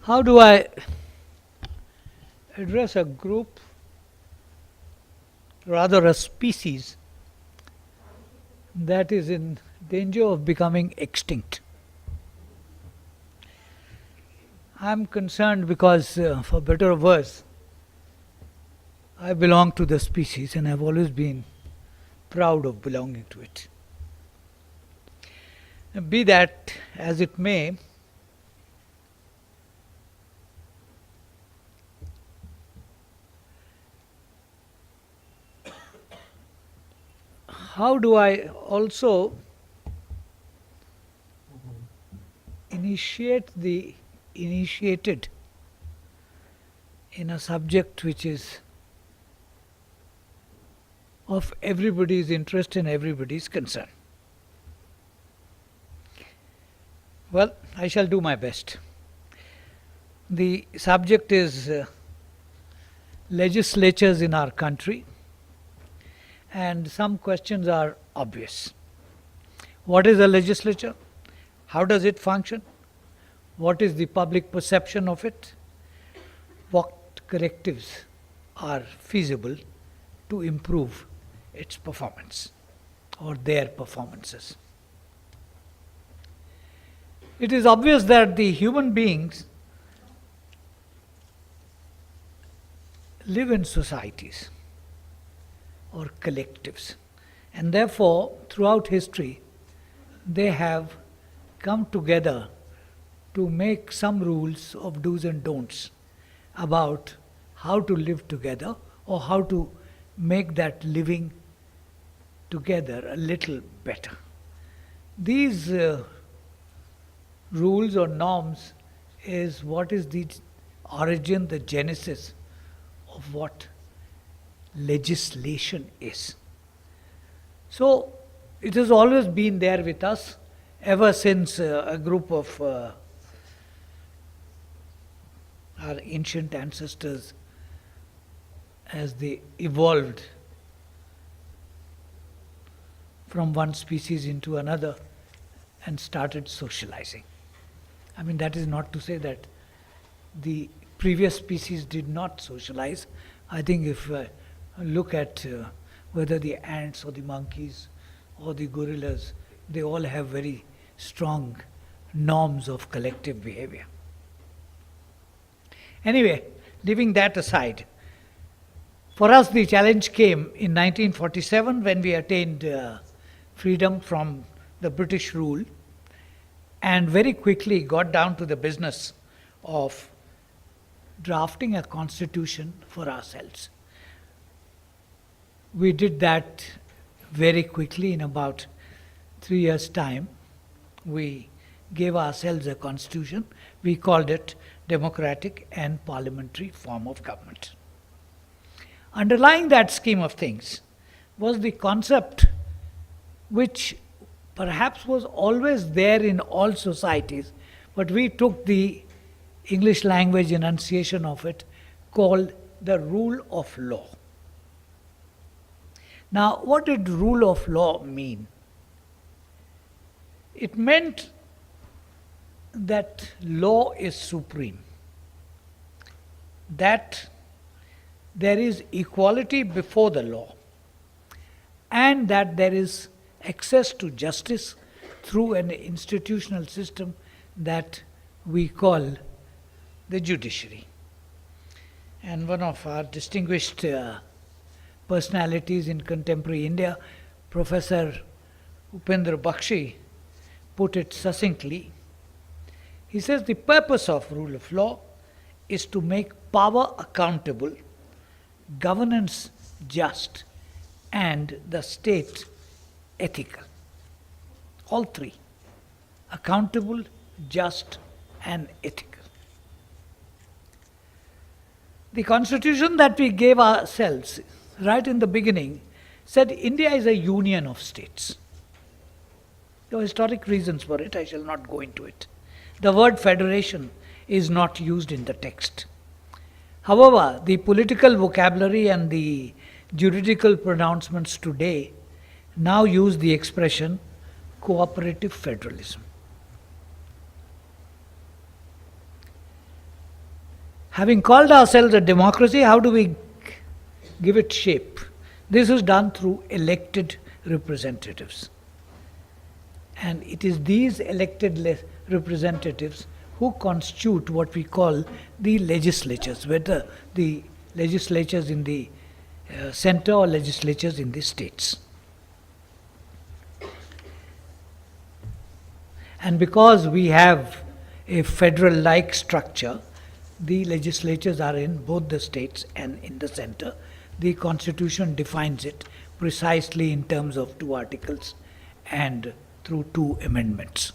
How do I address a group, rather a species, that is in danger of becoming extinct? I'm concerned because, for better or worse, I belong to the species and I've always been proud of belonging to it. Be that as it may, how do I also initiate the initiated in a subject which is of everybody's interest and everybody's concern? Well, I shall do my best. The subject is legislatures in our country, and some questions are obvious. What is a legislature? How does it function? What is the public perception of it? What correctives are feasible to improve its performance or their performances? It is obvious that the human beings live in societies or collectives, and therefore throughout history they have come together to make some rules of do's and don'ts about how to live together or how to make that living together a little better. These rules or norms is what is the origin, the genesis of what legislation is. So it has always been there with us ever since a group of our ancient ancestors, as they evolved from one species into another and started socializing. I mean, that is not to say that the previous species did not socialize. I think if look at whether the ants or the monkeys or the gorillas, they all have very strong norms of collective behavior. Anyway, leaving that aside, for us the challenge came in 1947 when we attained freedom from the British rule, and very quickly got down to the business of drafting a constitution for ourselves. We did that very quickly. In about 3 years' time, we gave ourselves a constitution. We called it democratic and parliamentary form of government. Underlying that scheme of things was the concept which perhaps was always there in all societies, but we took the English language enunciation of it, called the rule of law. Now, what did rule of law mean? It meant that law is supreme, that there is equality before the law, and that there is access to justice through an institutional system that we call the judiciary. And one of our distinguished personalities in contemporary India, Professor Upendra Bakshi, put it succinctly. He says the purpose of rule of law is to make power accountable, governance just, and the state ethical. All three: accountable, just, and ethical. The constitution that we gave ourselves right in the beginning said India is a union of states. There are historic reasons for it, I shall not go into it. The word federation is not used in the text. However, the political vocabulary and the juridical pronouncements today now use the expression cooperative federalism. Having called ourselves a democracy, how do we give it shape? This is done through elected representatives. And it is these elected representatives who constitute what we call the legislatures, whether the legislatures in the center or legislatures in the states. And because we have a federal-like structure, the legislatures are in both the states and in the center. The Constitution defines it precisely in terms of 2 articles and through 2 amendments,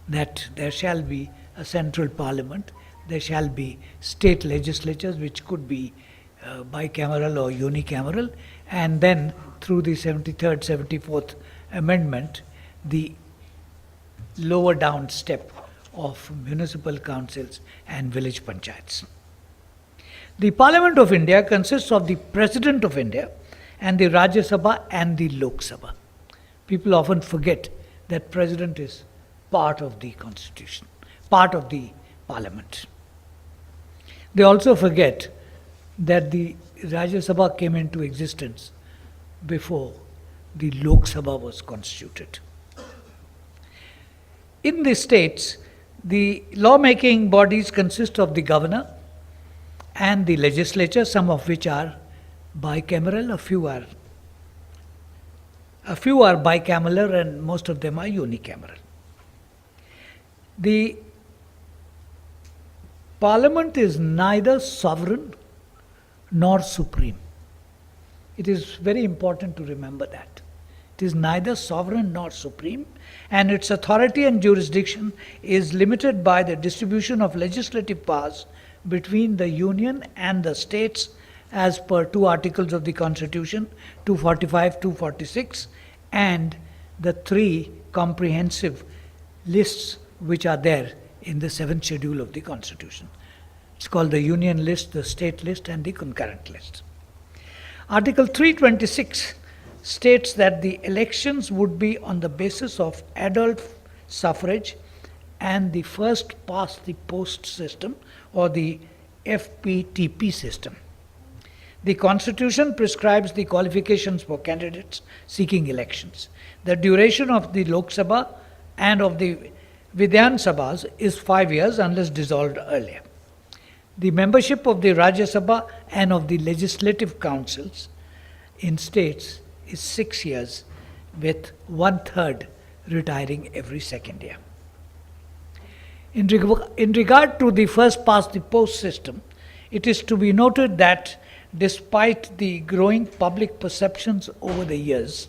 that there shall be a central parliament, there shall be state legislatures which could be bicameral or unicameral, and then through the 73rd, 74th amendment, the lower down step of municipal councils and village panchayats. The Parliament of India consists of the President of India and the Rajya Sabha and the Lok Sabha. People often forget that President is part of the Constitution, part of the Parliament. They also forget that the Rajya Sabha came into existence before the Lok Sabha was constituted. In the states, the lawmaking bodies consist of the governor and the legislature, some of which are bicameral, a few are bicameral, and most of them are unicameral. The Parliament is neither sovereign nor supreme. It is very important to remember that. It is neither sovereign nor supreme, and its authority and jurisdiction is limited by the distribution of legislative powers between the Union and the states as per 2 articles of the Constitution, 245, 246, and the 3 comprehensive lists which are there in the 7th schedule of the Constitution. It's called the Union list, the state list, and the concurrent list. Article 326 states that the elections would be on the basis of adult suffrage and the first past the post system, or the FPTP system. The Constitution prescribes the qualifications for candidates seeking elections. The duration of the Lok Sabha and of the Vidhan Sabhas is 5 years unless dissolved earlier. The membership of the Rajya Sabha and of the legislative councils in states is 6 years, with 1/3 retiring every 2nd year. In regard to the first past the post system, it is to be noted that despite the growing public perceptions over the years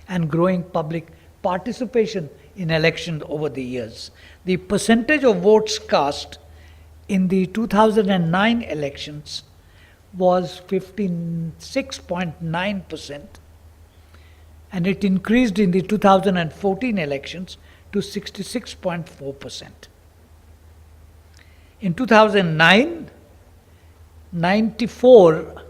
and growing public participation in elections over the years, the percentage of votes cast in the 2009 elections was 56.9%, and it increased in the 2014 elections to 66.4%. In 2009, 94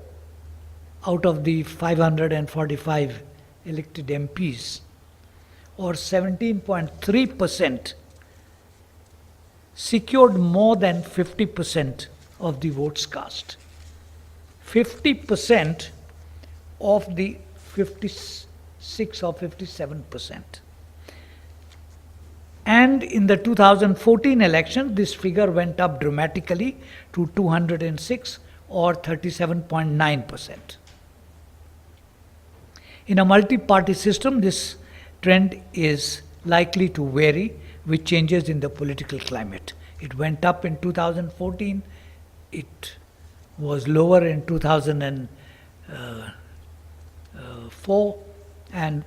out of the 545 elected MPs, or 17.3%, secured more than 50% of the votes cast. 50% of the 56 or 57%. And in the 2014 election, this figure went up dramatically to 206 or 37.9%. In a multi-party system, this trend is likely to vary with changes in the political climate. It went up in 2014, it was lower in 2004, and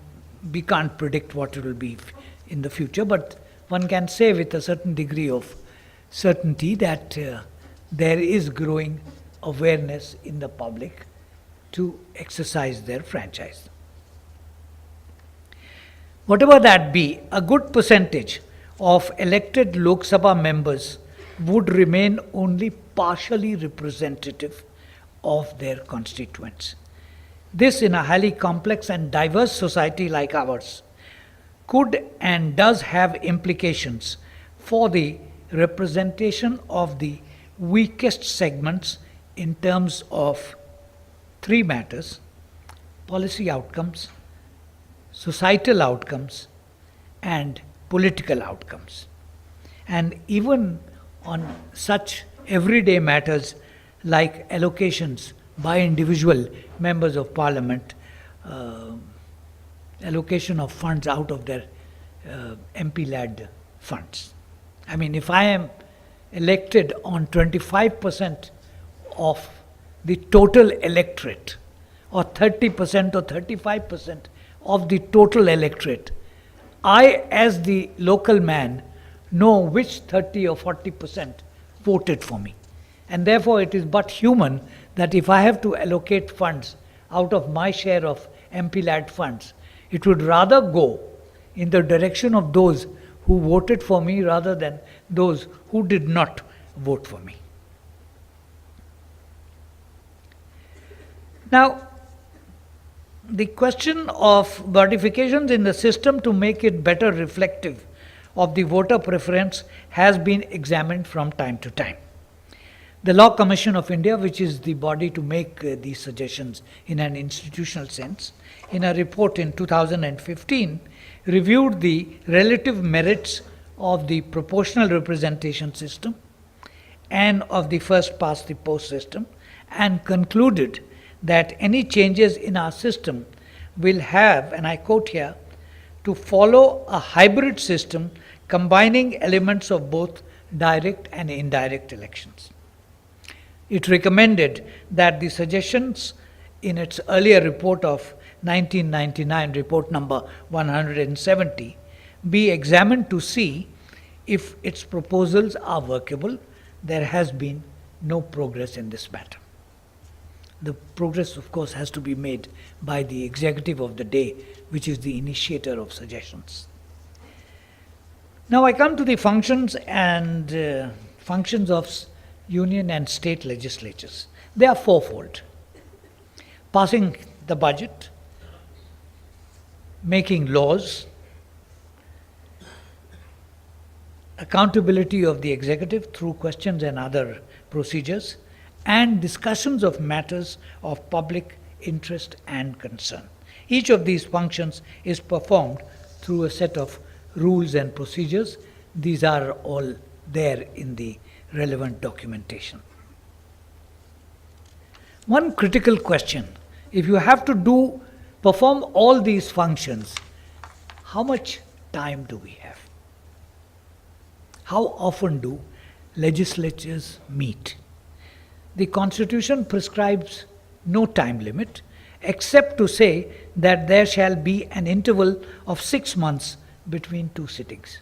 we can't predict what it will be in the future, but one can say with a certain degree of certainty that there is growing awareness in the public to exercise their franchise. Whatever that be, a good percentage of elected Lok Sabha members would remain only partially representative of their constituents. This, in a highly complex and diverse society like ours, could and does have implications for the representation of the weakest segments in terms of three matters: policy outcomes, societal outcomes, and political outcomes. And even on such everyday matters like allocations by individual members of parliament, allocation of funds out of their MP-led funds. I mean, if I am elected on 25% of the total electorate, or 30% or 35% of the total electorate, I, as the local man, know which 30 or 40% voted for me. And therefore it is but human that if I have to allocate funds out of my share of MP-led funds, it would rather go in the direction of those who voted for me rather than those who did not vote for me. Now, the question of modifications in the system to make it better reflective of the voter preference has been examined from time to time. The Law Commission of India, which is the body to make these suggestions in an institutional sense, in a report in 2015, reviewed the relative merits of the proportional representation system and of the first past the post system, and concluded that any changes in our system will have, and I quote here, to follow a hybrid system combining elements of both direct and indirect elections. It recommended that the suggestions in its earlier report of 1999, report number 170, be examined to see if its proposals are workable. There has been no progress in this matter. The progress, of course, has to be made by the executive of the day, which is the initiator of suggestions. Now I come to the functions and functions of union and state legislatures. They are fourfold: passing the budget, making laws, accountability of the executive through questions and other procedures, and discussions of matters of public interest and concern. Each of these functions is performed through a set of rules and procedures. These are all there in the relevant documentation. One critical question: if you have to perform all these functions, how much time do we have? How often do legislatures meet? The Constitution prescribes no time limit, except to say that there shall be an interval of 6 months between two sittings.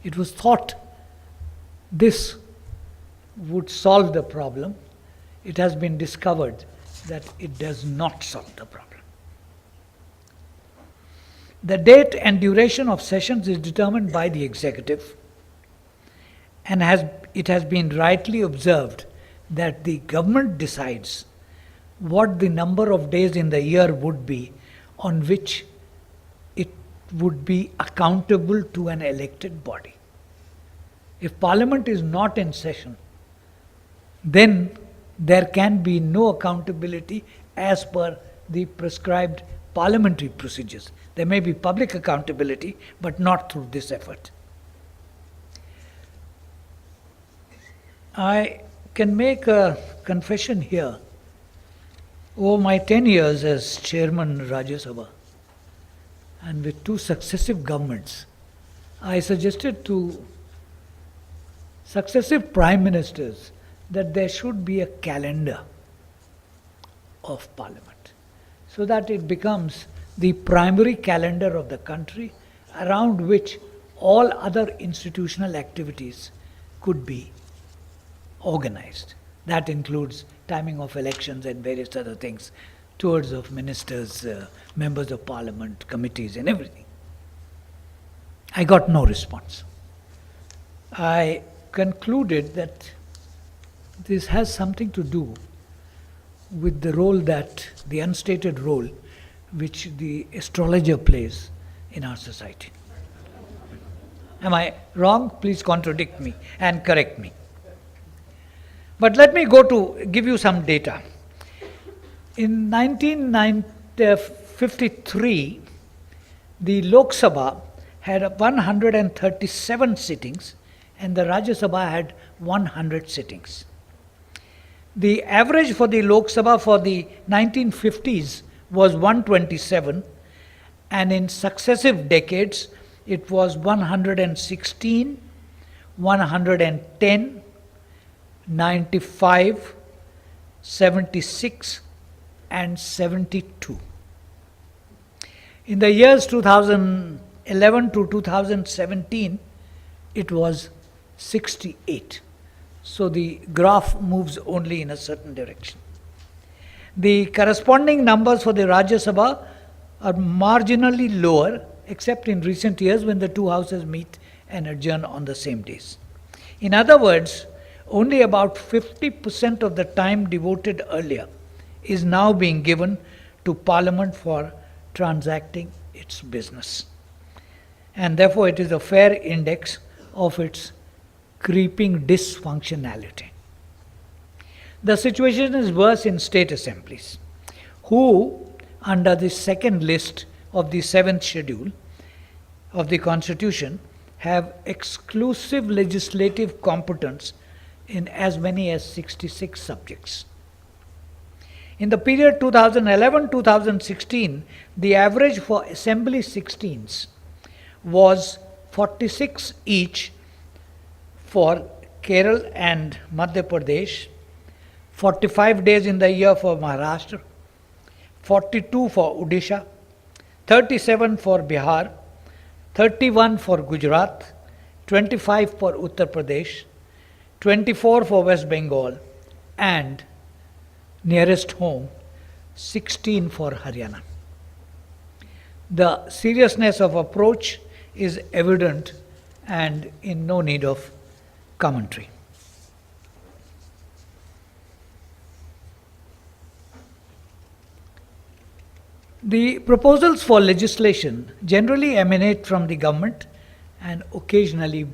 It was thought this would solve the problem. It has been discovered that it does not solve the problem. The date and duration of sessions is determined by the executive, and it has been rightly observed that the government decides what the number of days in the year would be on which it would be accountable to an elected body. If Parliament is not in session, then there can be no accountability as per the prescribed parliamentary procedures. There may be public accountability, but not through this effort. I can make a confession here. Over my 10 years as chairman Rajya Sabha, and with 2 successive governments, I suggested to successive prime ministers that there should be a calendar of Parliament, so that it becomes the primary calendar of the country around which all other institutional activities could be organized. That includes timing of elections and various other things, tours of ministers, members of parliament, committees and everything. I got no response. I concluded that this has something to do with the role that, the unstated role, which the astrologer plays in our society. Am I wrong? Please contradict me and correct me. But let me go to give you some data. In 1953, the Lok Sabha had 137 sittings and the Rajya Sabha had 100 sittings. The average for the Lok Sabha for the 1950s was 127, and in successive decades it was 116, 110, 95, 76 and 72. In the years 2011 to 2017, it was 68. So the graph moves only in a certain direction. The corresponding numbers for the Rajya Sabha are marginally lower, except in recent years when the two houses meet and adjourn on the same days. In other words, only about 50% of the time devoted earlier is now being given to Parliament for transacting its business. And therefore it is a fair index of its creeping dysfunctionality. The situation is worse in state assemblies, who, under the second list of the 7th schedule of the Constitution, have exclusive legislative competence in as many as 66 subjects. In the period 2011-2016, the average for Assembly 16s was 46 each for Kerala and Madhya Pradesh, 45 days in the year for Maharashtra, 42 for Odisha, 37 for Bihar, 31 for Gujarat, 25 for Uttar Pradesh, 24 for West Bengal, and nearest home, 16 for Haryana. The seriousness of approach is evident and in no need of commentary. The proposals for legislation generally emanate from the government and occasionally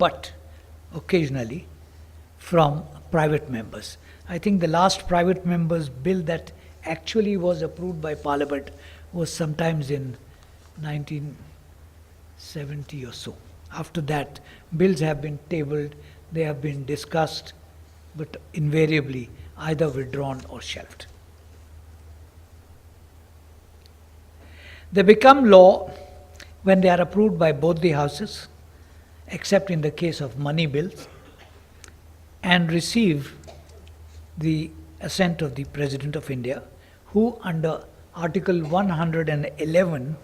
from private members. I think the last private members bill that actually was approved by Parliament was sometimes in 1970 or so. After that, bills have been tabled, they have been discussed, but invariably either withdrawn or shelved. They become law when they are approved by both the houses, except in the case of money bills, and receive the assent of the President of India, who under Article 111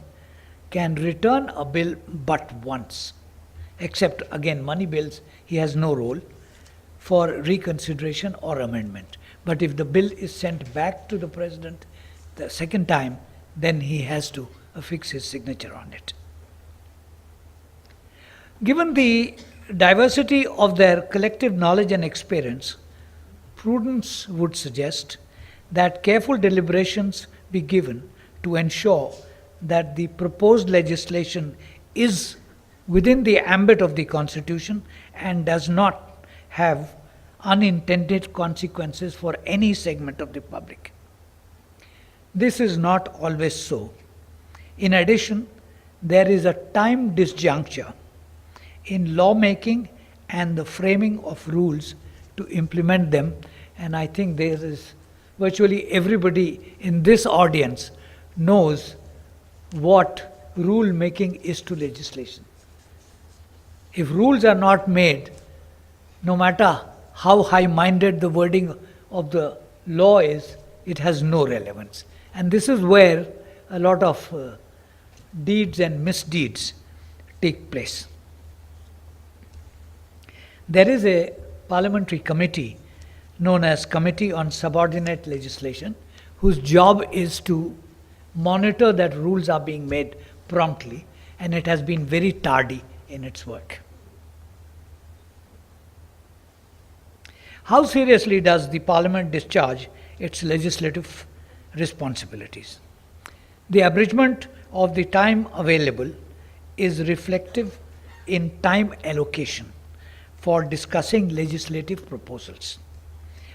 can return a bill but once, except again money bills, he has no role for reconsideration or amendment. But if the bill is sent back to the President the second time, then he has to affix his signature on it. Given the diversity of their collective knowledge and experience, prudence would suggest that careful deliberations be given to ensure that the proposed legislation is within the ambit of the Constitution and does not have unintended consequences for any segment of the public. This is not always so. In addition, there is a time disjuncture in lawmaking and the framing of rules to implement them, and I think there is virtually everybody in this audience knows what rule making is to legislation. If rules are not made, no matter how high-minded the wording of the law is, it has no relevance. And this is where a lot of deeds and misdeeds take place. There is a parliamentary committee known as Committee on Subordinate Legislation, whose job is to monitor that rules are being made promptly, and it has been very tardy in its work. How seriously does the Parliament discharge its legislative responsibilities? The abridgment of the time available is reflective in time allocation for discussing legislative proposals.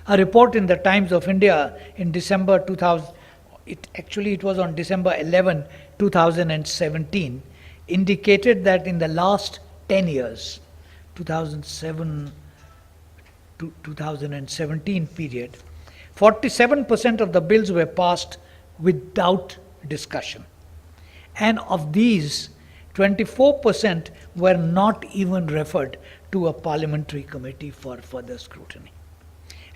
A report in the Times of India in December 2000, it was on December 11, 2017, indicated that in the last 10 years, 2007 to 2017 period, 47% of the bills were passed without discussion. And of these, 24% were not even referred to a parliamentary committee for further scrutiny.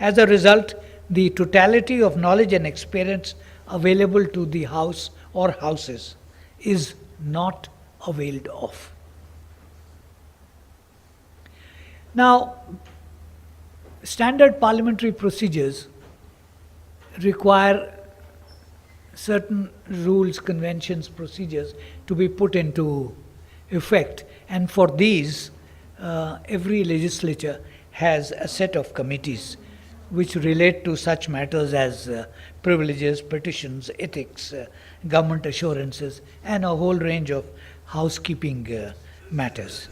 As a result, the totality of knowledge and experience available to the House or Houses is not availed of. Now, standard parliamentary procedures require certain rules, conventions, procedures to be put into effect, and for these, every legislature has a set of committees which relate to such matters as privileges, petitions, ethics, government assurances, and a whole range of housekeeping matters.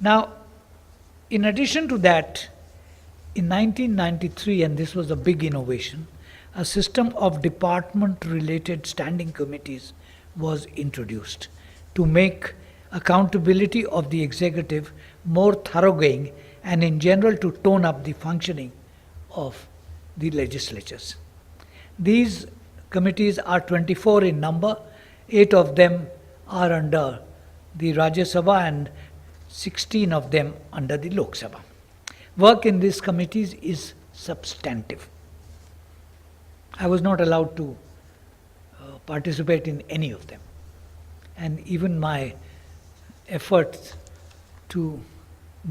Now, in addition to that, in 1993, and this was a big innovation, a system of department-related standing committees was introduced to make accountability of the executive more thoroughgoing and in general to tone up the functioning of the legislatures. These committees are 24 in number, 8 of them are under the Rajya Sabha and 16 of them under the Lok Sabha. Work in these committees is substantive. I was not allowed to participate in any of them, and even my efforts to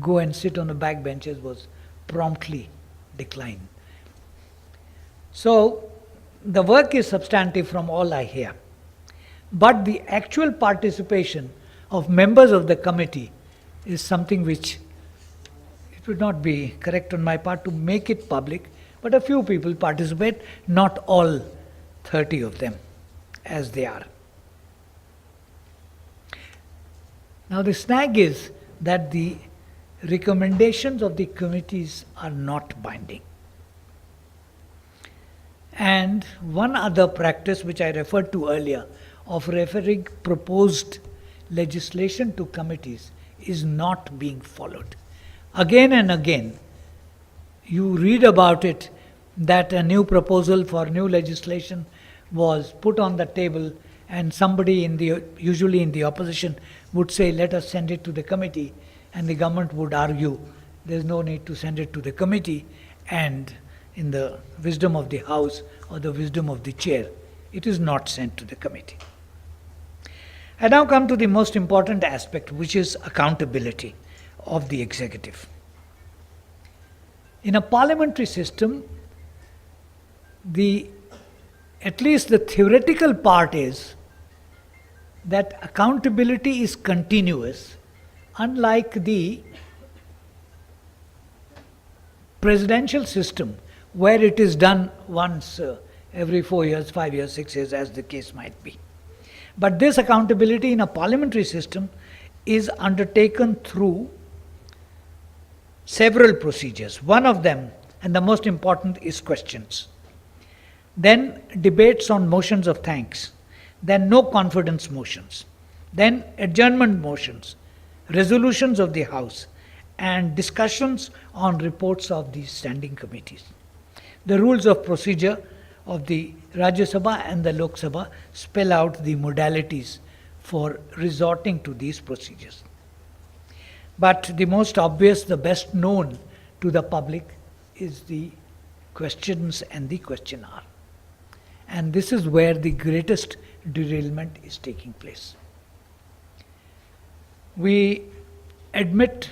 go and sit on the back benches was promptly declined. So the work is substantive from all I hear, but the actual participation of members of the committee is something which it would not be correct on my part to make it public, but a few people participate, not all 30 of them as they are. Now the snag is that the recommendations of the committees are not binding. And one other practice which I referred to earlier of referring proposed legislation to committees is not being followed. Again and again, you read about it that a new proposal for new legislation was put on the table, and somebody usually in the opposition would say, let us send it to the committee, and the government would argue there's no need to send it to the committee, and in the wisdom of the House or the wisdom of the chair, it is not sent to the committee. I now come to the most important aspect, which is accountability of the executive. In a parliamentary system, at least the theoretical part is that accountability is continuous, unlike the presidential system, where it is done once every 4 years, 5 years, 6 years, as the case might be. But this accountability in a parliamentary system is undertaken through several procedures. One of them, and the most important, is questions. Then debates on motions of thanks. Then no confidence motions. Then adjournment motions, resolutions of the House, and discussions on reports of the standing committees. The rules of procedure of the Rajya Sabha and the Lok Sabha spell out the modalities for resorting to these procedures. But the most obvious, the best known to the public, is the questions and the question hour. And this is where the greatest derailment is taking place. We admit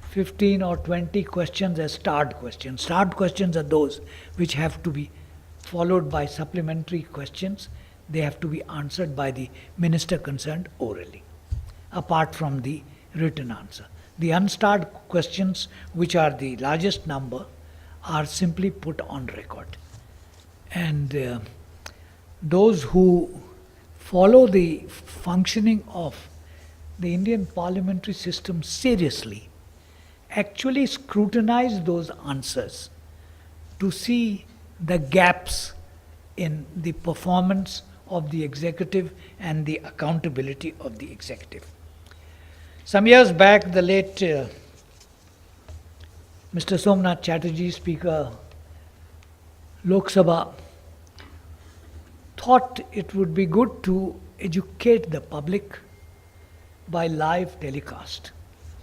15 or 20 questions as starred questions. Starred questions are those which have to be followed by supplementary questions. They have to be answered by the minister concerned orally, apart from the written answer. The unstarred questions, which are the largest number, are simply put on record. And those who follow the functioning of the Indian parliamentary system seriously actually scrutinize those answers to see the gaps in the performance of the executive and the accountability of the executive. Some years back, the late Mr. Somnath Chatterjee, Speaker Lok Sabha, thought it would be good to educate the public by live telecast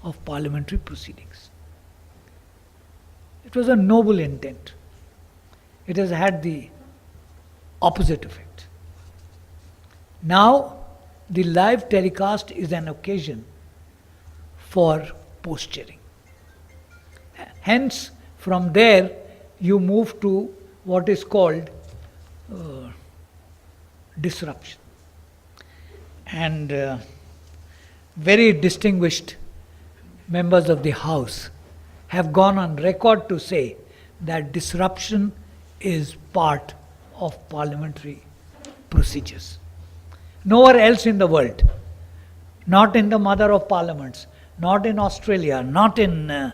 of parliamentary proceedings. It was a noble intent. It has had the opposite effect. Now, the live telecast is an occasion for posturing. Hence, from there, you move to what is called disruption. And very distinguished members of the House have gone on record to say that disruption is part of parliamentary procedures. Nowhere else in the world, not in the mother of parliaments, not in Australia, not in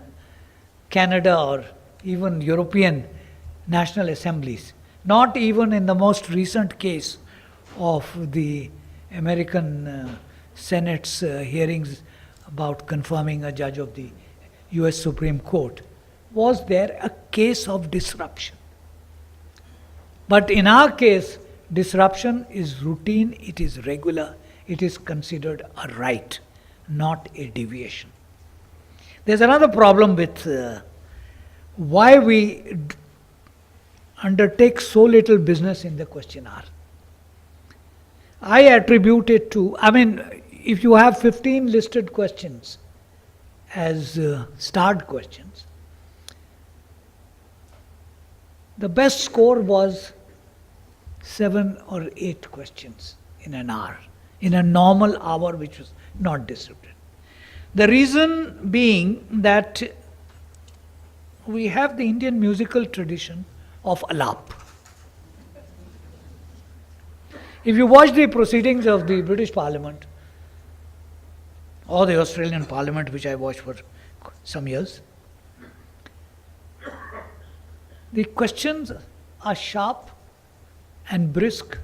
Canada or even European national assemblies, not even in the most recent case of the American Senate's hearings about confirming a judge of the US Supreme Court, was there a case of disruption. But in our case, disruption is routine, it is regular, it is considered a right, not a deviation. There's another problem with why we undertake so little business in the question hour. I attribute it to, if you have 15 listed questions as starred questions, the best score was 7 or 8 questions in an hour, in a normal hour which was not disrupted. The reason being that we have the Indian musical tradition of alap. If you watch the proceedings of the British Parliament or the Australian Parliament, which I watched for some years, the questions are sharp and brisk,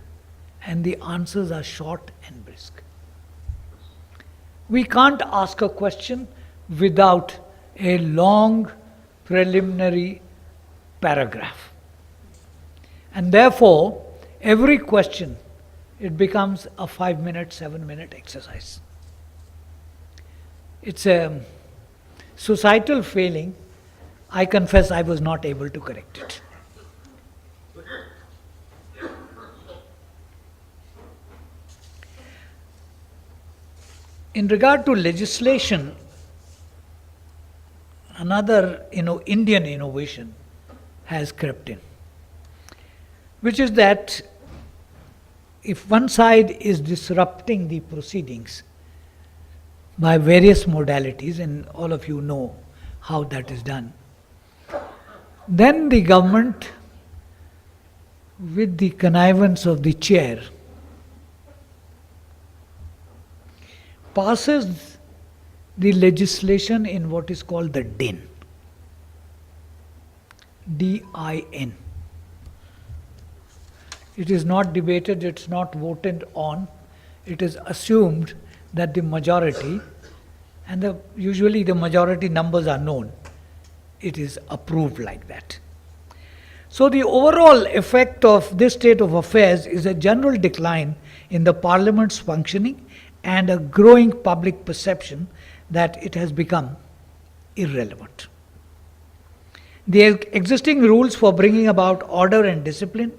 and the answers are short and brisk. We can't ask a question without a long preliminary paragraph. And therefore, every question, it becomes a 5-minute, 7-minute exercise. It's a societal failing. I confess I was not able to correct it. In regard to legislation, another Indian innovation has crept in, which is that if one side is disrupting the proceedings by various modalities, and all of you know how that is done, then the government, with the connivance of the chair, passes the legislation in what is called the DIN. D-I-N. It is not debated, it's not voted on. It is assumed that the majority, and usually the majority numbers are known, it is approved like that. So the overall effect of this state of affairs is a general decline in the Parliament's functioning and a growing public perception that it has become irrelevant. The existing rules for bringing about order and discipline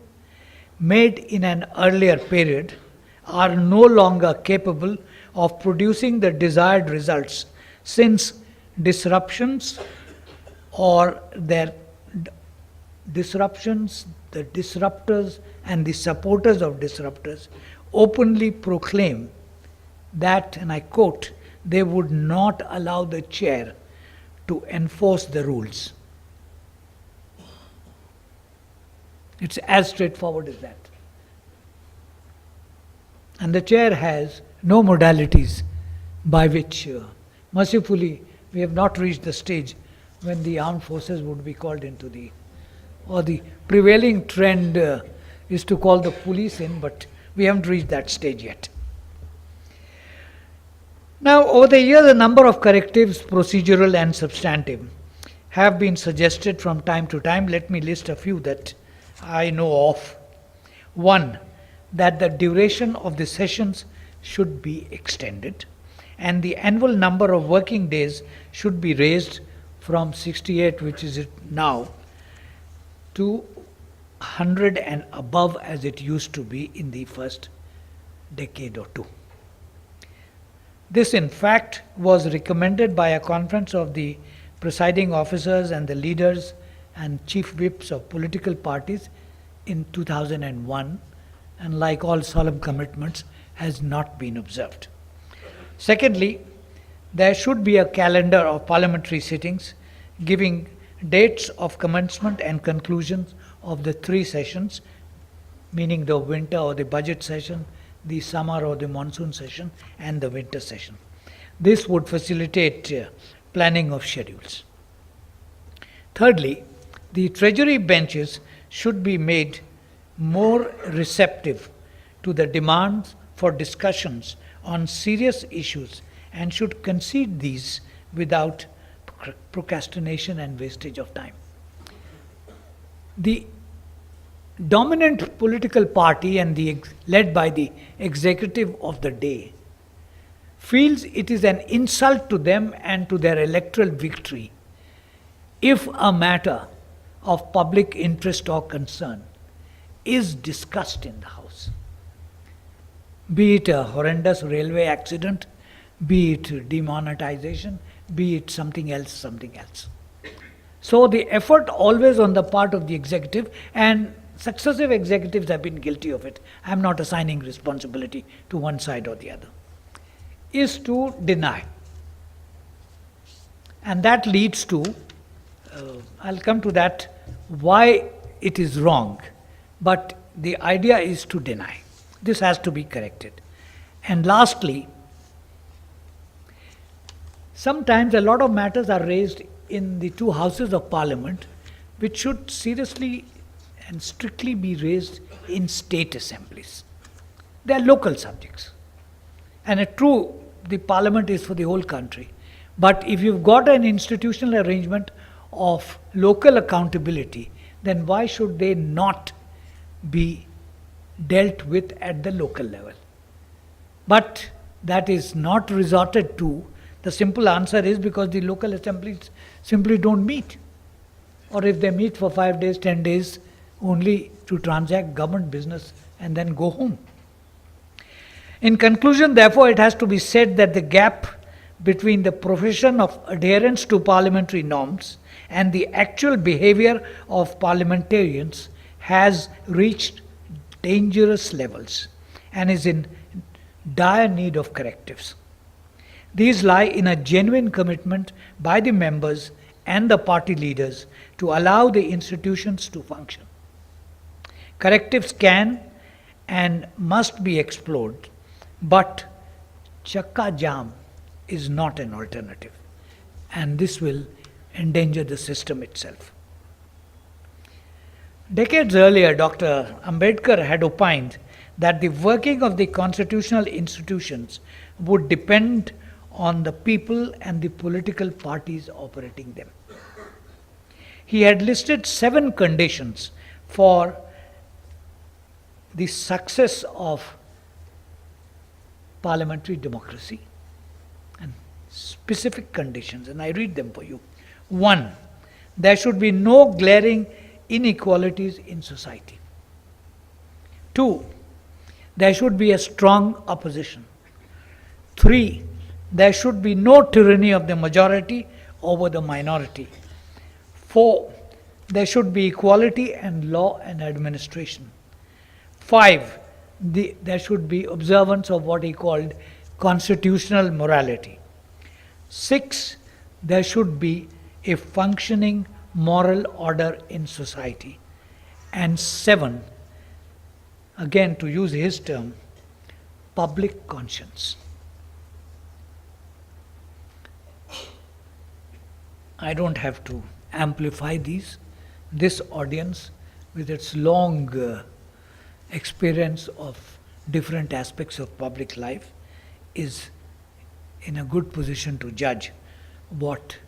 made in an earlier period are no longer capable of producing the desired results, since disruptions or their disruptions, the disruptors and the supporters of disruptors openly proclaim that, and I quote, they would not allow the chair to enforce the rules. It's as straightforward as that. And the chair has no modalities by which, mercifully, We have not reached the stage when the armed forces would be called into or the prevailing trend is to call the police in, but we haven't reached that stage yet. Now, over the years, a number of correctives, procedural and substantive, have been suggested from time to time. Let me list a few that I know of. One, that the duration of the sessions should be extended, and the annual number of working days should be raised from 68, which is it now, to 100 and above as it used to be in the first decade or two. This, in fact, was recommended by a conference of the presiding officers and the leaders and chief whips of political parties in 2001, and like all solemn commitments, has not been observed. Secondly, there should be a calendar of parliamentary sittings giving dates of commencement and conclusions of the three sessions, meaning the winter or the budget session, the summer or the monsoon session, and the winter session. This would facilitate planning of schedules. Thirdly, the treasury benches should be made more receptive to the demands for discussions on serious issues and should concede these without procrastination and wastage of time. The dominant political party and led by the executive of the day feels it is an insult to them and to their electoral victory if a matter of public interest or concern is discussed in the House. Be it a horrendous railway accident, be it demonetization, be it something else. So the effort always on the part of the executive, and successive executives have been guilty of it, I am not assigning responsibility to one side or the other, is to deny. And that leads to, I'll come to that, why it is wrong, but the idea is to deny. This has to be corrected. And lastly, sometimes a lot of matters are raised in the two houses of parliament which should seriously and strictly be raised in state assemblies. They are local subjects. And true, the parliament is for the whole country. But if you've got an institutional arrangement of local accountability, then why should they not be dealt with at the local level? But that is not resorted to. The simple answer is because the local assemblies simply don't meet. Or if they meet for 5 days, 10 days, only to transact government business and then go home. In conclusion, therefore, it has to be said that the gap between the profession of adherence to parliamentary norms and the actual behavior of parliamentarians has reached dangerous levels and is in dire need of correctives. These lie in a genuine commitment by the members and the party leaders to allow the institutions to function. Correctives can and must be explored, but chakka jam is not an alternative, and this will endanger the system itself. Decades earlier, Dr. Ambedkar had opined that the working of the constitutional institutions would depend on the people and the political parties operating them. He had listed 7 conditions for the success of parliamentary democracy, and specific conditions, and I read them for you. 1, there should be no glaring inequalities in society. 2, there should be a strong opposition. 3, there should be no tyranny of the majority over the minority. 4, there should be equality and law and administration. 5, there should be observance of what he called constitutional morality. 6, there should be a functioning moral order in society. And 7, again to use his term, public conscience. I don't have to amplify these. This audience, with its long experience of different aspects of public life, is in a good position to judge what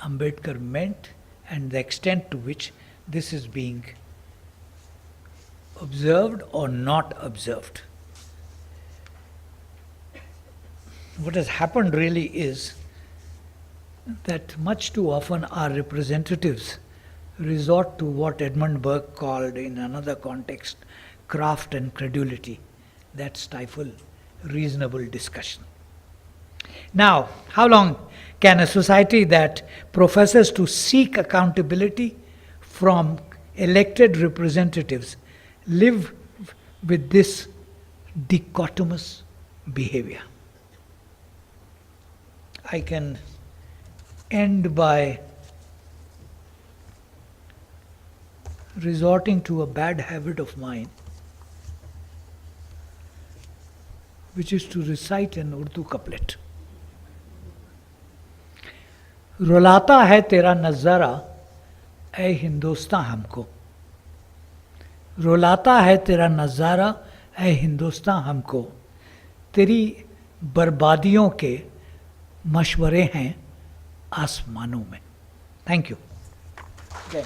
Ambedkar meant and the extent to which this is being observed or not observed. What has happened really is that much too often our representatives resort to what Edmund Burke called in another context craft and credulity that stifle reasonable discussion. Now, how long can a society that professes to seek accountability from elected representatives live with this dichotomous behavior? I can end by resorting to a bad habit of mine, which is to recite an Urdu couplet. रुलाता है तेरा नज़ारा ऐ हिंदुस्तान हमको, रुलाता है तेरा नज़ारा ऐ हिंदुस्तान हमको, तेरी बर्बादियों के मशवरे हैं आसमानों में. Thank you. Okay.